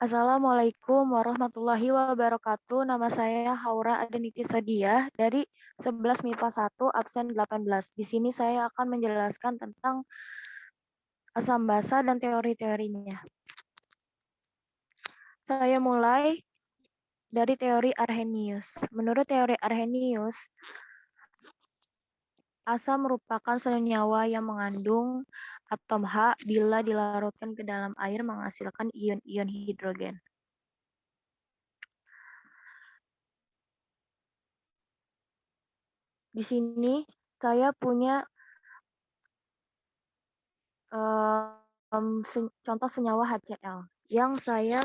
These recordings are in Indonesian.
Assalamualaikum warahmatullahi wabarakatuh. Nama saya Haura Adeniti Sodiah dari 11 MIPA 1 absen 18. Di sini saya akan menjelaskan tentang asam basa dan teori-teorinya. Saya mulai dari teori Arrhenius. Menurut teori Arrhenius, asam merupakan senyawa yang mengandung atom H bila dilarutkan ke dalam air menghasilkan ion-ion hidrogen. Di sini saya punya contoh senyawa HCl yang saya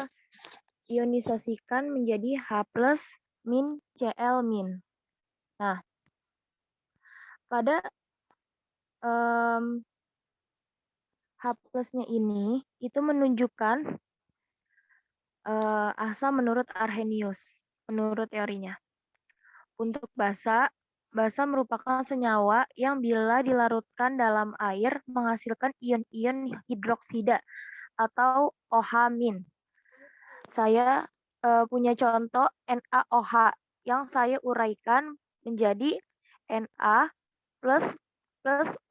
ionisasikan menjadi H+ min Cl min. Nah, pada H+-nya ini itu menunjukkan asam menurut Arrhenius, menurut teorinya. Untuk basa merupakan senyawa yang bila dilarutkan dalam air menghasilkan ion-ion hidroksida atau OH-. Saya punya contoh NaOH yang saya uraikan menjadi Na plus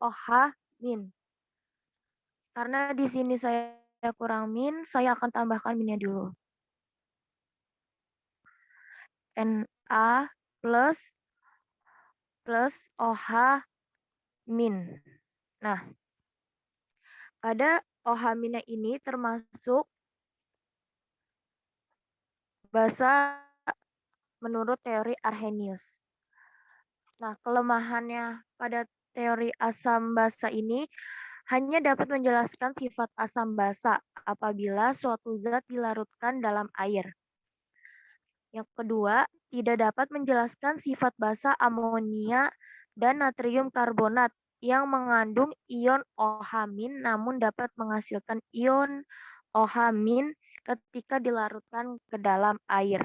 OH-. Karena di sini saya kurang min, saya akan tambahkan minnya dulu. Na plus OH-. Nah, pada OH- ini termasuk basa menurut teori Arrhenius. Nah, kelemahannya pada teori asam basa ini hanya dapat menjelaskan sifat asam basa apabila suatu zat dilarutkan dalam air. Yang kedua, tidak dapat menjelaskan sifat basa amonia dan natrium karbonat yang mengandung ion OH- namun dapat menghasilkan ion OH- ketika dilarutkan ke dalam air.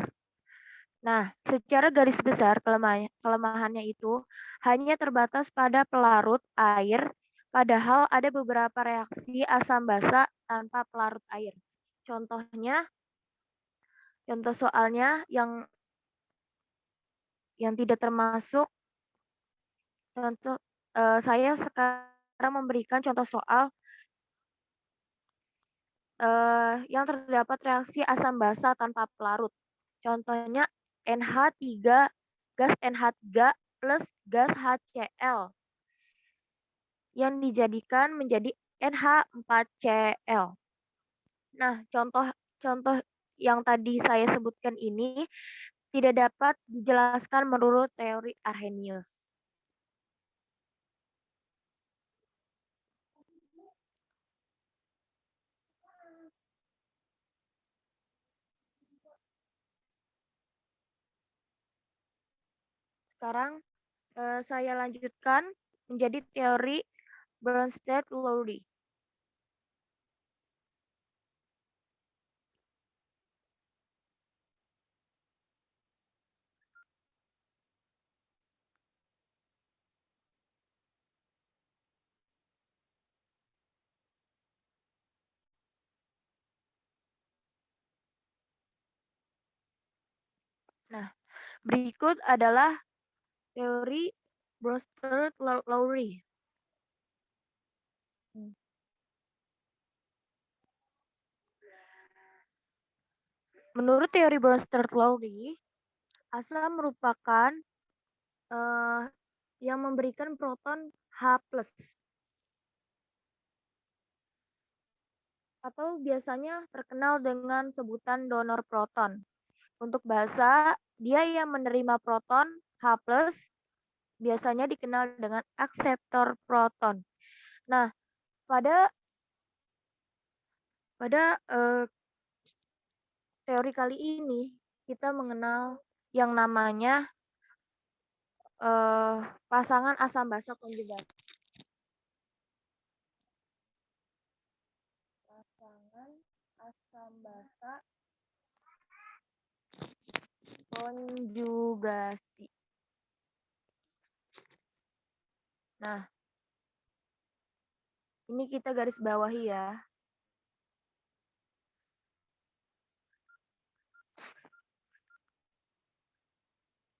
Nah, secara garis besar kelemahannya itu hanya terbatas pada pelarut air, padahal ada beberapa reaksi asam basa tanpa pelarut air. Contohnya, contoh soalnya yang tidak termasuk contoh saya sekarang memberikan contoh soal yang terdapat reaksi asam basa tanpa pelarut. Contohnya NH3, gas NH3 plus gas HCl yang dijadikan menjadi NH4Cl. Nah, contoh yang tadi saya sebutkan ini tidak dapat dijelaskan menurut teori Arrhenius. Sekarang saya lanjutkan menjadi teori Bronsted-Lowry. Nah, berikut adalah teori Bronsted-Lowry. Menurut teori Bronsted-Lowry, asam merupakan yang memberikan proton H+, atau biasanya terkenal dengan sebutan donor proton. Untuk basa, dia yang menerima proton H+, biasanya dikenal dengan akseptor proton. Nah, pada teori kali ini kita mengenal yang namanya pasangan asam basa konjugat. Pasangan asam basa konjugasi. Nah, ini kita garis bawahi ya.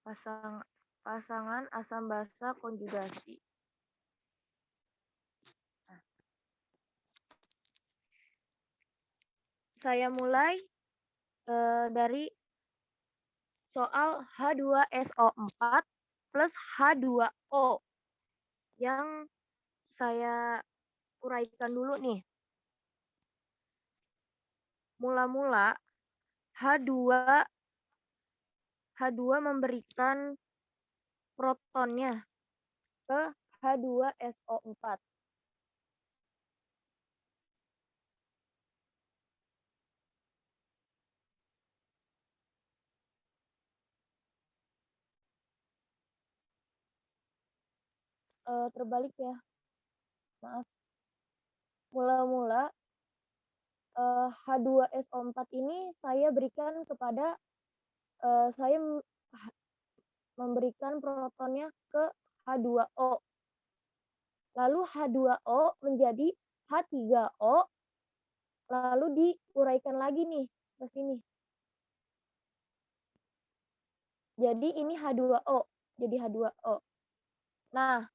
pasangan asam basa konjugasi. Nah, saya mulai dari soal H2SO4 plus H2O yang saya uraikan dulu nih. Mula-mula H2 memberikan protonnya ke H2SO4. Terbalik ya, maaf. Mula-mula H2SO4 ini saya berikan kepada saya memberikan protonnya ke H2O. Lalu H2O menjadi H3O, lalu diuraikan lagi nih ke sini. Jadi ini H2O, jadi H2O. Nah,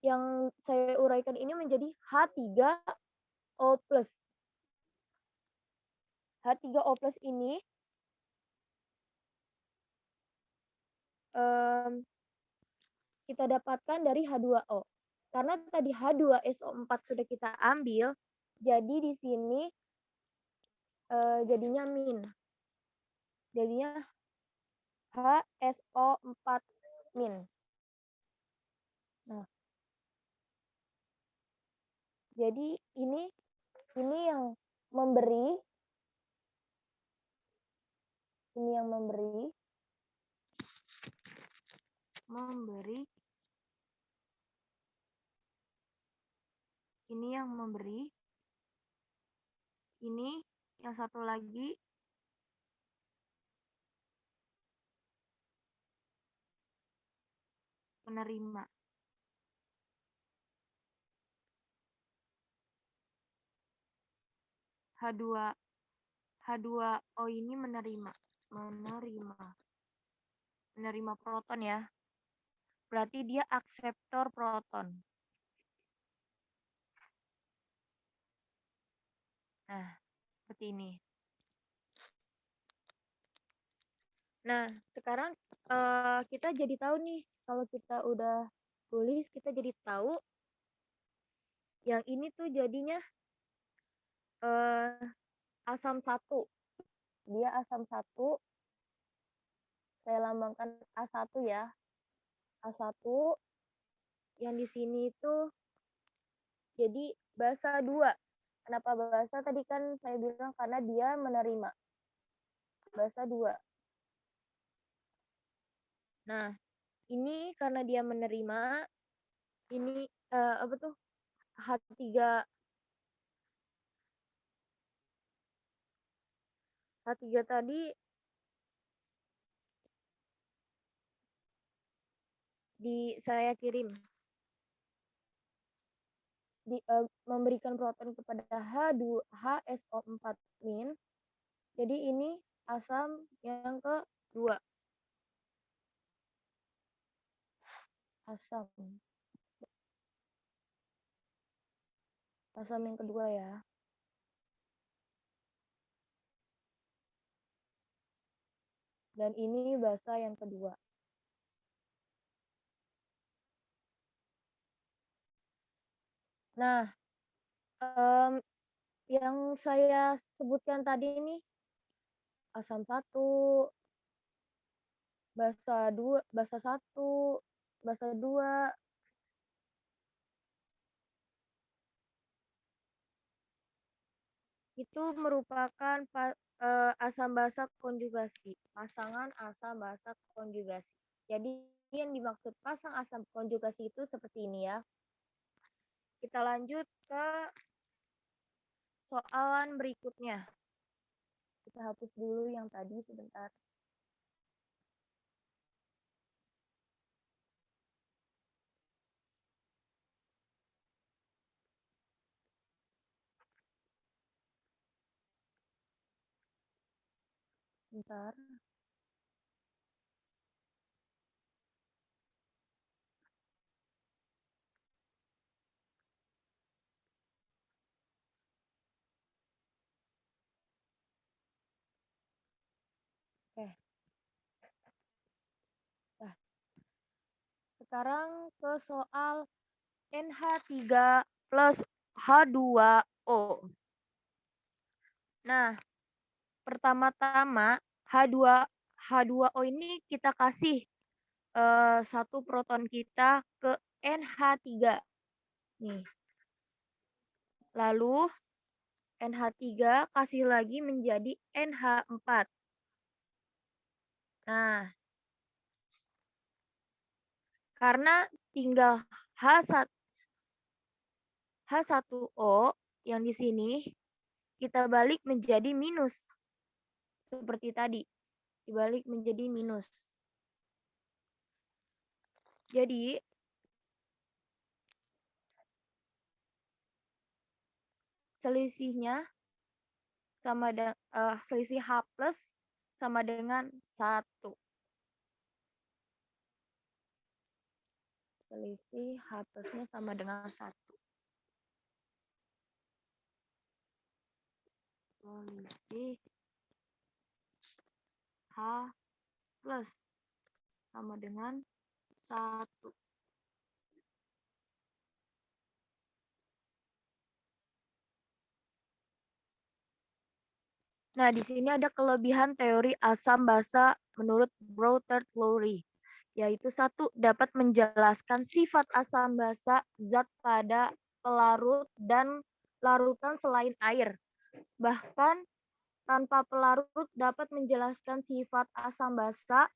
yang saya uraikan ini menjadi H3O+. H3O+ ini kita dapatkan dari H2O. Karena tadi H2SO4 sudah kita ambil, jadi di sini jadinya min. Jadinya HSO4 min. Nah, jadi ini yang memberi, ini yang memberi ini yang memberi, ini yang satu lagi penerima. H2O ini menerima proton ya. Berarti dia akseptor proton. Nah, seperti ini. Nah, sekarang kita jadi tahu nih, kalau kita udah tulis, kita jadi tahu yang ini tuh jadinya asam 1. Dia asam 1. Saya lambangkan A1 ya. A1 yang di sini itu jadi basa 2. Kenapa basa? Tadi kan saya bilang karena dia menerima. Basa 2. Nah, ini karena dia menerima, ini apa tuh? H3 tadi saya kirim memberikan proton kepada HSO4 min. Jadi ini asam yang kedua. Asam yang kedua ya. Dan ini basa yang kedua. Nah, yang saya sebutkan tadi ini asam 1, basa 2, basa 1, basa 2. Itu merupakan asam basa konjugasi, pasangan asam basa konjugasi. Jadi yang dimaksud pasang asam konjugasi itu seperti ini ya. Kita lanjut ke soalan berikutnya. Kita hapus dulu yang tadi sebentar. Bentar. Oke. Nah, sekarang ke soal NH3 plus H2O. Nah, pertama-tama H2O ini kita kasih satu proton kita ke NH3. Nih. Lalu NH3 kasih lagi menjadi NH4. Nah, karena tinggal H1O yang di sini kita balik menjadi minus. Seperti tadi, dibalik menjadi minus. Jadi, selisihnya sama dengan selisih H plus sama dengan 1. Selisih H plusnya sama dengan 1. Selisih H plus sama dengan 1. Nah, di sini ada kelebihan teori asam basa menurut Brotherton-Lowry, yaitu 1. Dapat menjelaskan sifat asam basa zat pada pelarut dan larutan selain air. Bahkan tanpa pelarut dapat menjelaskan sifat asam basa,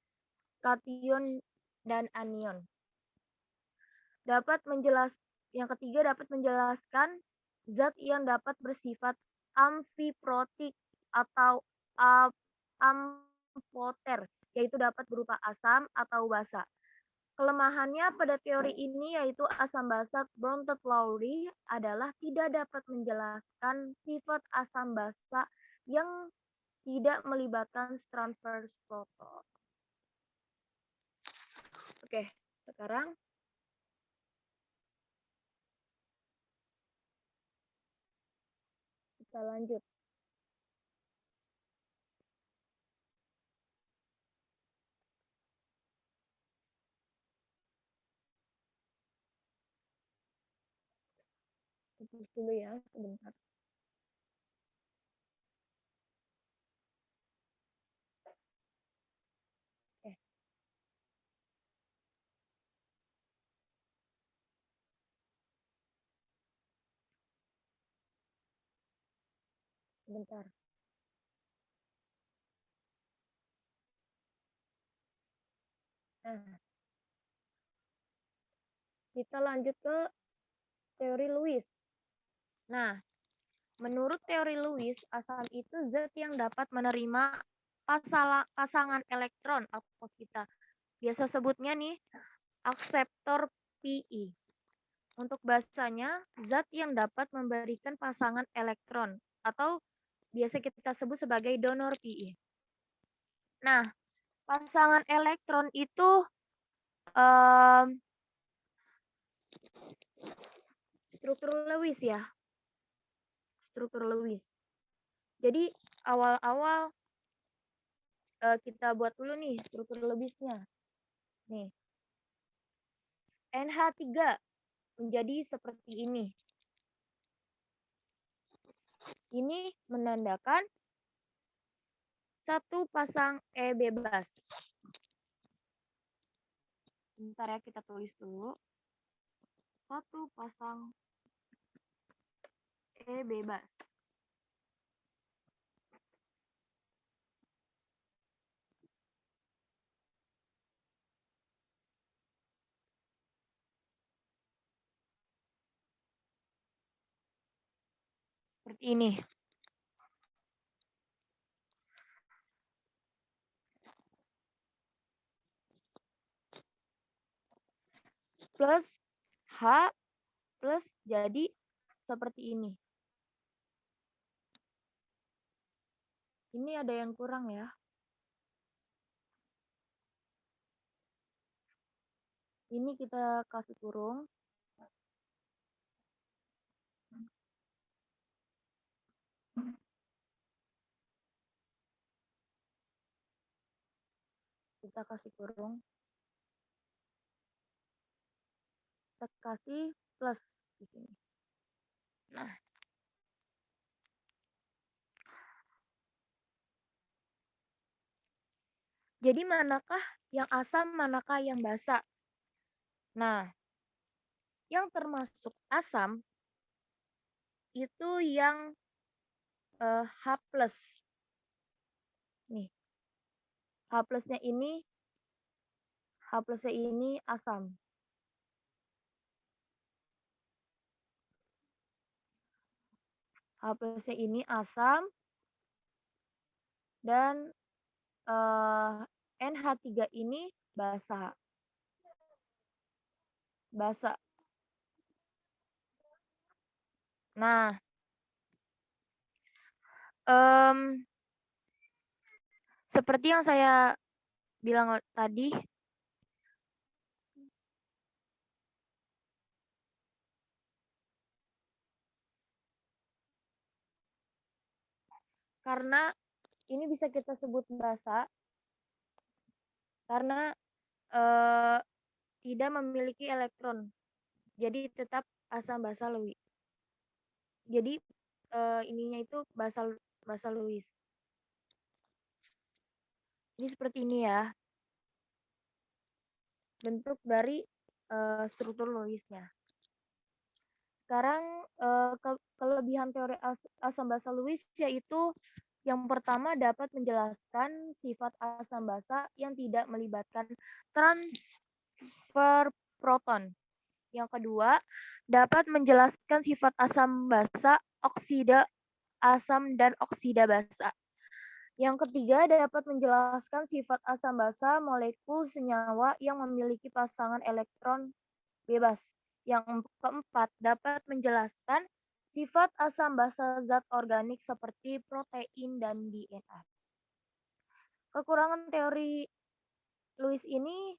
kation, dan anion. Yang ketiga dapat menjelaskan zat yang dapat bersifat amfiprotik atau amfoter, yaitu dapat berupa asam atau basa. Kelemahannya pada teori ini yaitu asam basa Brotherton-Lowry adalah tidak dapat menjelaskan sifat asam basa yang tidak melibatkan transverse proton. Oke, sekarang kita lanjut. Tulis dulu ya, sebentar. Oke. Sebentar. Nah, kita lanjut ke teori Lewis. Nah, menurut teori Lewis, asam itu zat yang dapat menerima pasangan elektron atau kita biasa sebutnya nih akseptor Pi. Untuk bahasanya, zat yang dapat memberikan pasangan elektron atau biasa kita sebut sebagai donor Pi. Nah, pasangan elektron itu struktur Lewis ya. Struktur Lewis. Jadi awal-awal kita buat dulu nih struktur Lewisnya. Nih. NH3 menjadi seperti ini. Ini menandakan satu pasang E bebas. Bentar ya, kita tulis dulu. Satu pasang E bebas. Seperti ini. Plus H plus jadi seperti ini. Ini ada yang kurang ya. Ini kita kasih kurung. kita kasih kurung, kita kasih plus di sini. Nah, jadi manakah yang asam, manakah yang basa? Nah, yang termasuk asam itu yang H+. Nih, H+-nya ini asam. H+-nya ini asam dan NH3 ini basa. Basa. Nah, seperti yang saya bilang tadi, karena ini bisa kita sebut basa karena tidak memiliki elektron. Jadi tetap asam basa Lewis. Jadi ininya itu basa Lewis. Ini seperti ini ya. Bentuk dari struktur Lewisnya. Sekarang kelebihan teori asam basa Lewis yaitu yang pertama dapat menjelaskan sifat asam basa yang tidak melibatkan transfer proton. Yang kedua, dapat menjelaskan sifat asam basa, oksida asam dan oksida basa. Yang ketiga, dapat menjelaskan sifat asam basa molekul senyawa yang memiliki pasangan elektron bebas. Yang keempat, dapat menjelaskan sifat asam basa zat organik seperti protein dan DNA. Kekurangan teori Lewis ini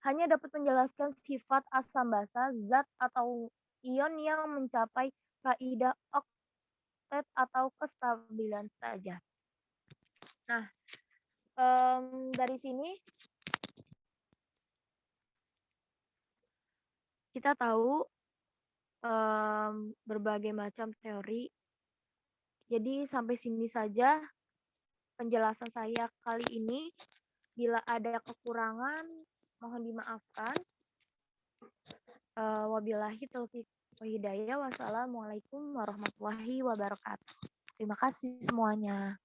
hanya dapat menjelaskan sifat asam basa zat atau ion yang mencapai kaidah oktet atau kestabilan saja. Nah, dari sini kita tahu berbagai macam teori. Jadi sampai sini saja penjelasan saya kali ini. Bila ada kekurangan, mohon dimaafkan. Wabillahi taufiq wa hidayah. Wassalamualaikum warahmatullahi wabarakatuh. Terima kasih semuanya.